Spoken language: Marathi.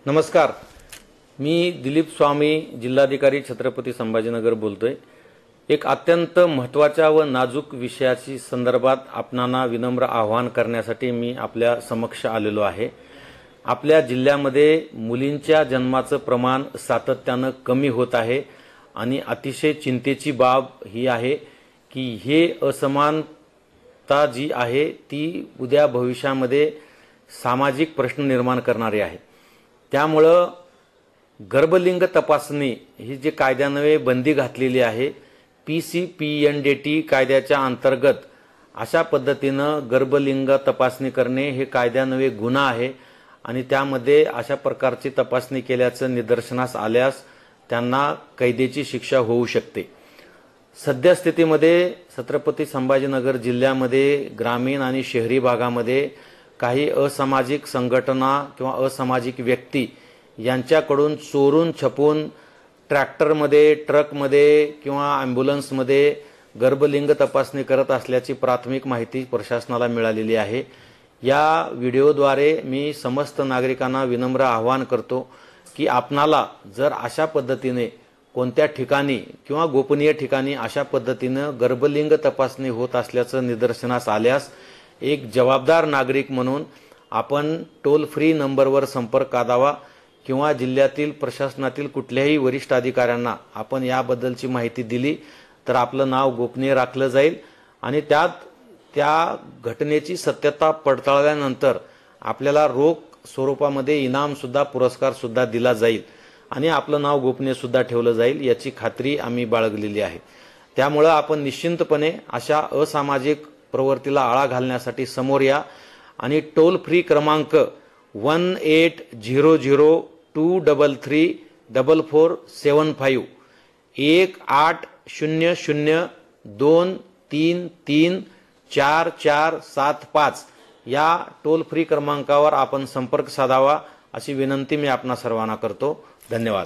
नमस्कार, मी दिलीप स्वामी, जिल्हाधिकारी छत्रपती संभाजीनगर बोलतोय। एक अत्यंत महत्त्वाच्या व नाजूक विषयाची संदर्भात आपणांना विनम्र आवाहन करण्यासाठी मी आपल्या समक्ष आलेलो आहे। आपल्या जिल्ह्यामध्ये मुलींच्या जन्माचं प्रमाण सातत्याने कमी होत आहे आणि अतिशय चिंतेची बाब ही आहे की हे असमानता जी आहे ती उद्या भविष्यामध्ये सामाजिक प्रश्न निर्माण करणारी आहे। त्यामुळे गर्भलिंग तपासणी ही जी कायद्यान्वये बंदी घातलेली आहे, PCPNDT कायद्याच्या अंतर्गत अशा पद्धतीनं गर्भलिंग तपासणी करणे हे कायद्यान्वये गुन्हा आहे आणि त्यामध्ये अशा प्रकारची तपासणी केल्याचं निदर्शनास आल्यास त्यांना कैदेची शिक्षा होऊ शकते। सद्यस्थितीमध्ये छत्रपती संभाजीनगर जिल्ह्यामध्ये ग्रामीण आणि शहरी भागामध्ये काही असामाजिक संघटना किंवा असामाजिक व्यक्ती यांच्याकडून चोरून छपून ट्रॅक्टरमध्ये, ट्रकमध्ये किंवा ॲम्ब्युलन्समध्ये गर्भलिंग तपासणी करत असल्याची प्राथमिक माहिती प्रशासनाला मिळालेली आहे। या व्हिडिओद्वारे मी समस्त नागरिकांना विनम्र आवाहन करतो की आपणाला जर अशा पद्धतीने कोणत्या ठिकाणी किंवा गोपनीय ठिकाणी अशा पद्धतीने गर्भलिंग तपासणी होत असल्याचं निदर्शनास आल्यास एक जबाबदार नागरिक म्हणून आपण टोल फ्री नंबरवर संपर्क साधावा किंवा जिल्ह्यातील प्रशासनातील कुठल्याही वरिष्ठ अधिकाऱ्यांना आपण याबद्दलची माहिती दिली तर आपलं नाव गोपनीय राखलं जाईल आणि त्या घटनेची सत्यता पडताळल्यानंतर आपल्याला रोख स्वरूपामध्ये इनाम सुद्धा, पुरस्कार सुद्धा दिला जाईल आणि आपलं नाव गोपनीय सुद्धा ठेवलं जाईल याची खात्री आम्ही बाळगलेली आहे। त्यामुळे आपण निश्चिंतपणे अशा असामाजिक प्रवृत्तीला आळा घालण्यासाठी समोर या आणि टोल फ्री क्रमांक 1800233475 1800233475 या टोल फ्री क्रमांकावर आपण संपर्क साधावा अशी विनंती मी आपणा सर्वांना करतो। धन्यवाद।